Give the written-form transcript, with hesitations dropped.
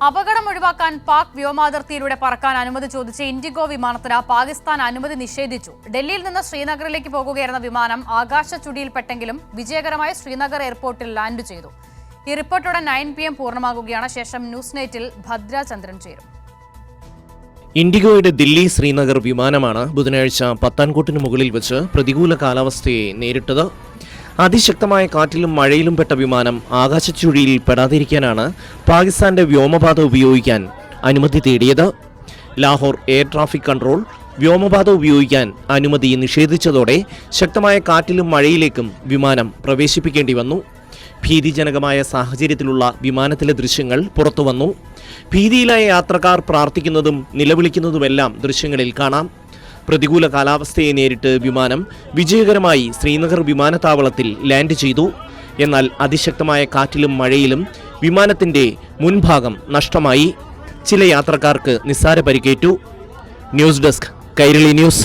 അപകടം ഒഴിവാക്കാൻ പാക് വ്യോമാതിർത്തിയിലൂടെ പറക്കാൻ അനുമതി ചോദിച്ച് ഇൻഡിഗോ വിമാനത്തിന് പാകിസ്ഥാൻ അനുമതി നിഷേധിച്ചു. ഡൽഹിയിൽ നിന്ന് ശ്രീനഗറിലേക്ക് പോകുകയായിരുന്ന വിമാനം ആകാശച്ചുടിയിൽപ്പെട്ടെങ്കിലും വിജയകരമായി ശ്രീനഗർ എയർപോർട്ടിൽ ലാൻഡ് ചെയ്തു. ഈ റിപ്പോർട്ടോടെ 9 PM പൂർണ്ണമാകുകയാണ്. ശേഷം ന്യൂസ് നൈറ്റിൽ ഭദ്രാചന്ദ്രൻ ചേരും. ഇൻഡിഗോയുടെ ദില്ലി ശ്രീനഗർ വിമാനമാണ് ബുധനാഴ്ച പത്താൻകോട്ടിന് മുകളിൽ വെച്ച് പ്രതികൂല കാലാവസ്ഥയെ നേരിട്ടത്. അതിശക്തമായ കാറ്റിലും മഴയിലും പെട്ട വിമാനം ആകാശച്ചുഴിയിൽ പെടാതിരിക്കാനാണ് പാകിസ്ഥാന്റെ വ്യോമപാത ഉപയോഗിക്കാൻ അനുമതി തേടിയത്. ലാഹോർ എയർ ട്രാഫിക് കൺട്രോൾ വ്യോമപാത ഉപയോഗിക്കാൻ അനുമതി നിഷേധിച്ചതോടെ ശക്തമായ കാറ്റിലും മഴയിലേക്കും വിമാനം പ്രവേശിപ്പിക്കേണ്ടി വന്നു. ഭീതിജനകമായ സാഹചര്യത്തിലുള്ള വിമാനത്തിലെ ദൃശ്യങ്ങൾ പുറത്തുവന്നു. ഭീതിയിലായ യാത്രക്കാർ പ്രാർത്ഥിക്കുന്നതും നിലവിളിക്കുന്നതുമെല്ലാം ദൃശ്യങ്ങളിൽ കാണാം. പ്രതികൂല കാലാവസ്ഥയെ നേരിട്ട് വിമാനം വിജയകരമായി ശ്രീനഗർ വിമാനത്താവളത്തിൽ ലാൻഡ് ചെയ്തു. എന്നാൽ അതിശക്തമായ കാറ്റിലും മഴയിലും വിമാനത്തിന്റെ മുൻഭാഗം നഷ്ടമായി. ചില യാത്രക്കാർക്ക് നിസ്സാര പരിക്കേറ്റു. News desk, Kairali news.